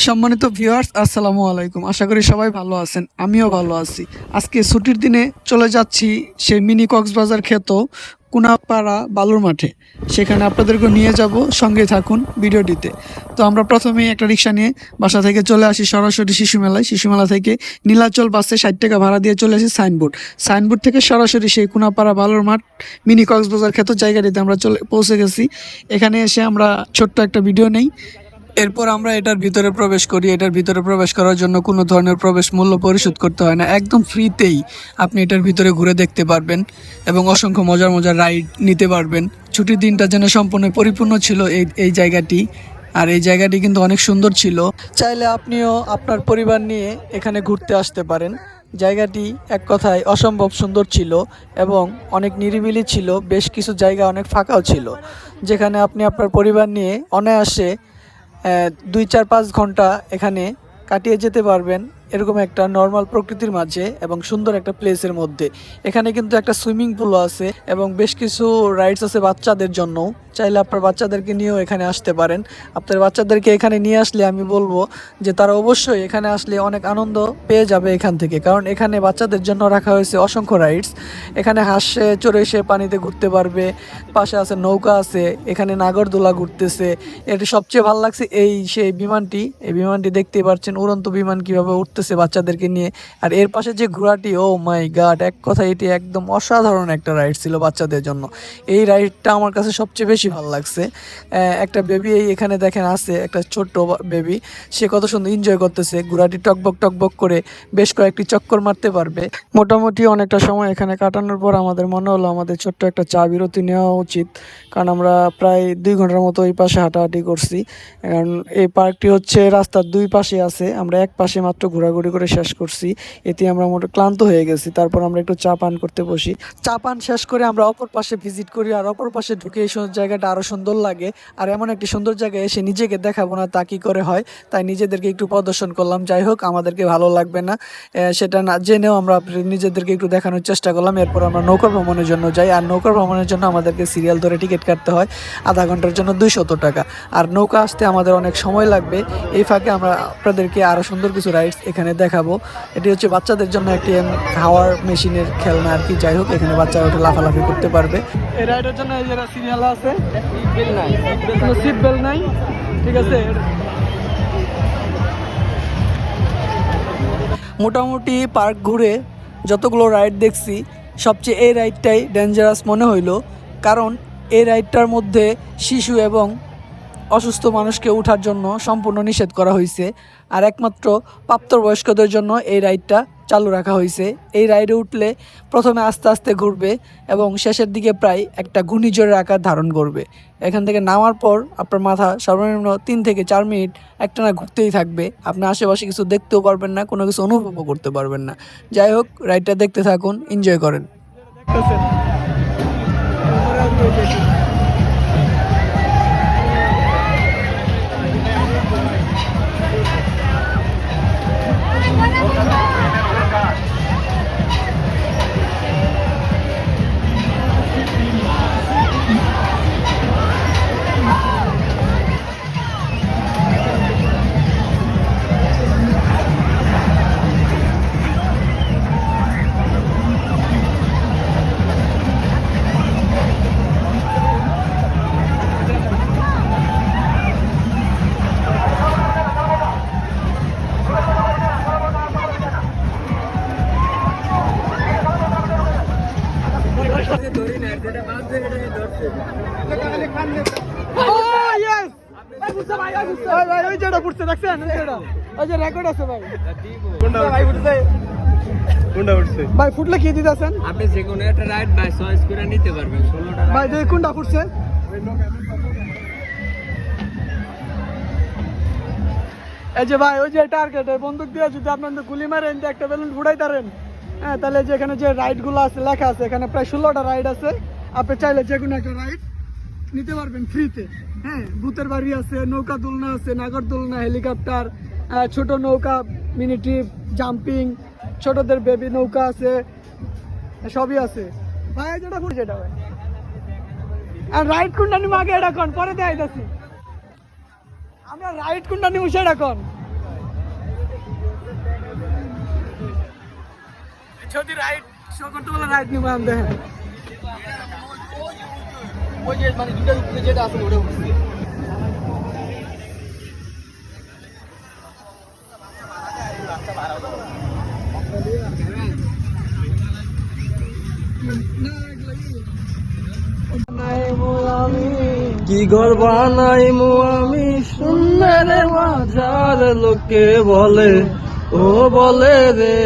সম্মানিত ভিউয়ার্স, আসসালামু আলাইকুম। আশা করি সবাই ভালো আছেন, আমিও ভালো আছি। আজকে ছুটির দিনে চলে যাচ্ছি সেই মিনি কক্সবাজার খ্যাত কুনাপাড়া বালুর মাঠে। সেখানে আপনাদেরকে নিয়ে যাব, সঙ্গে থাকুন ভিডিওটিতে। তো আমরা প্রথমেই একটা রিক্সা নিয়ে বাসা থেকে চলে আসি সরাসরি শিশু মেলায়। শিশু মেলা থেকে নীলাচল বাসে 60 টাকা ভাড়া দিয়ে চলে আসি সাইনবোর্ড থেকে সরাসরি সেই কুনাপাড়া বালুর মাঠ মিনি কক্সবাজার খ্যাত জায়গাটিতে আমরা পৌঁছে গেছি। এখানে এসে আমরা ছোট্ট একটা ভিডিও নেই। এরপর আমরা এটার ভিতরে প্রবেশ করি। এটার ভিতরে প্রবেশ করার জন্য কোনো ধরনের প্রবেশ মূল্য পরিশোধ করতে হয় না, একদম ফ্রিতেই আপনি এটার ভিতরে ঘুরে দেখতে পারবেন এবং অসংখ্য মজার মজার রাইড নিতে পারবেন। ছুটির দিনটা যেন সম্পূর্ণ পরিপূর্ণ ছিল এই জায়গাটি। আর এই জায়গাটি কিন্তু অনেক সুন্দর ছিল। চাইলে আপনিও আপনার পরিবার নিয়ে এখানে ঘুরতে আসতে পারেন। জায়গাটি এক কথায় অসম্ভব সুন্দর ছিল এবং অনেক নিরিবিলি ছিল। বেশ কিছু জায়গা অনেক ফাঁকাও ছিল, যেখানে আপনি আপনার পরিবার নিয়ে অনায়াসে 2-4-5 ঘন্টা এখানে কাটিয়ে যেতে পারবেন, এরকম একটা নর্মাল প্রকৃতির মাঝে এবং সুন্দর একটা প্লেসের মধ্যে। এখানে কিন্তু একটা সুইমিং পুলও আছে এবং বেশ কিছু রাইডস আছে বাচ্চাদের জন্য। চাইলে আপনার বাচ্চাদেরকে নিয়েও এখানে আসতে পারেন। আপনার বাচ্চাদেরকে এখানে নিয়ে আসলে আমি বলবো যে তারা অবশ্যই এখানে আসলে অনেক আনন্দ পেয়ে যাবে এখান থেকে, কারণ এখানে বাচ্চাদের জন্য রাখা হয়েছে অসংখ্য রাইডস। এখানে হাঁসে চড়ে এসে পানিতে ঘুরতে পারবে, পাশে আছে নৌকা আছে, এখানে নাগরদোলা ঘুরতেছে। এটি সবচেয়ে ভালো লাগছে সেই বিমানটি। এই বিমানটি দেখতেই পাচ্ছেন, উড়ন্ত বিমান কীভাবে উঠতেছে বাচ্চাদেরকে নিয়ে। আর এর পাশে যে ঘোড়াটি, ও মাই গড, এক কথা এটি একদম অসাধারণ একটা রাইড ছিল বাচ্চাদের জন্য। এই রাইডটা আমার কাছে সবচেয়ে বেশি ভালো লাগছে। একটা বেবি এখানে দেখেন আছে, একটা ছোট্ট বেবি, সে কত সুন্দর এনজয় করতেছে। ঘোড়াটি টকবক করে বেশ কয়েকটি চক্কর মারতে পারবে। মোটামুটি অনেকটা সময় এখানে কাটানোর পর আমাদের মনে হলো আমাদের ছোট্ট একটা চা বিরতি নেওয়া উচিত, কারণ আমরা প্রায় 2 ঘন্টার মতো এই পাশে হাঁটাহাঁটি করছি। কারণ এই পার্কটি হচ্ছে রাস্তার 2 পাশে আছে, আমরা এক পাশে মাত্র ঘোরাঘুরি করে শেষ করছি। এতে আমরা মোটা ক্লান্ত হয়ে গেছি। তারপর আমরা একটু চা পান করতে বসি। চা পান শেষ করে আমরা অপর পাশে ভিজিট করি, আর অপর পাশে ঢুকে এই জায়গাটা আরও সুন্দর লাগে। আর এমন একটি সুন্দর জায়গায় এসে নিজেকে দেখাবো না তা কি করে হয়, তাই নিজেদেরকে একটু প্রদর্শন করলাম। যাই হোক, আমাদেরকে ভালো লাগবে না সেটা না জেনেও আমরা নিজেদেরকে একটু দেখানোর চেষ্টা করলাম। এরপর আমরা নৌকা ভ্রমণের জন্য যাই। আর নৌকা ভ্রমণের জন্য আমাদেরকে সিরিয়াল ধরে টিকিট কাটতে হয়, আধা ঘন্টার জন্য 200 টাকা। আর নৌকা আসতে আমাদের অনেক সময় লাগবে। এই ফাঁকে আমরা আপনাদেরকে আরও সুন্দর কিছু রাইডস এখানে দেখাবো। এটি হচ্ছে বাচ্চাদের জন্য একটি হাওয়ার মেশিনের খেলনা আর কি। যাই হোক, এখানে বাচ্চারা ওটা লাফালাফি করতে পারবে। এই রাইডের জন্য এই যারা সিরিয়াল আছে, সিট বেল্ট নাই, ঠিক আছে। মোটামুটি পার্ক ঘুরে যতগুলো রাইড দেখছি, সবচেয়ে এই রাইডটাই ডেঞ্জারাস মনে হইলো, কারণ এই রাইডটার মধ্যে শিশু এবং অসুস্থ মানুষকে ওঠার জন্য সম্পূর্ণ নিষেধ করা হয়েছে। আর একমাত্র প্রাপ্তবয়স্কদের জন্য এই রাইডটা চালু রাখা হয়েছে। এই রাইডে উঠলে প্রথমে আস্তে আস্তে ঘুরবে এবং শেষের দিকে প্রায় একটা ঘূর্ণিঝড়ের আকার ধারণ করবে। এখান থেকে নামার পর আপনার মাথা সর্বনিম্ন 3 থেকে 4 মিনিট একটানা ঘুরতেই থাকবে। আপনি আশেপাশে কিছু দেখতেও পারবেন না, কোনো কিছু অনুভবও করতে পারবেন না। যাই হোক, রাইডটা দেখতে থাকুন, এনজয় করেন। ভাই ফুটলে কি দিতেছেন? আপনি যে কোনো একটা রাইড বাই চয়েস করে নিতে পারবেন। 16টা ভাই দেখুন কোনটা ফুটছে। এই যে ভাই, ওই যে টার্গেটের বন্দুক দিয়ে যদি আপনার গুলি মারেন যে একটা বেলুন ফুটাই তারেন, হ্যাঁ, তাহলে যে এখানে যে রাইডগুলো আছে লেখা আছে, এখানে প্রায় 16টা রাইড আছে। আপনি চাইলে যে কোনো একটা রাইড নিতে পারবেন ফ্রিতে। হ্যাঁ, ভূতের বাড়ি আছে, নৌকা দোলনা আছে, নাগরদোলনা, হেলিকপ্টার, ছোট নৌকা, মিনি ট্রিপ, জাম্পিং, ছোটদের বেবি নৌকা আছে, সবই আছে। ভাই যেটা ফুটছে যেটা ভাই, আর রাইড কোনটা নিম আগে এটা কোন পরে দেখাইতেছি। আমরা রাইড কোনটা নিব সেটা কোন যদি রাইড শো করতে বলে রাইড নিব আমি দেখেন ওই যে মানে দুটার উপরে যেটা আছে ওটা উঠছে কি ঘর বানাইমু আমি শূন্যের মাঝার লোকে বলে ও বলে রে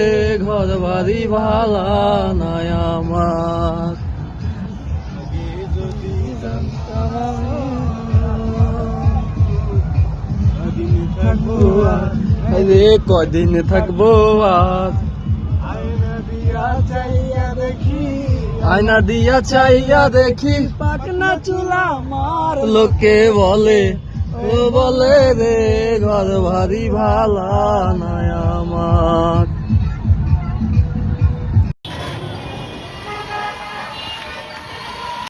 ঘর বাড়ি ভালা নাই আমার রে কদিন থাকবো আর আয়না দিয়া চাইয়া দেখি পাকনা চুলা মার লোকে বলে ও বলে রে ঘর ভারী ভালা নাই আমার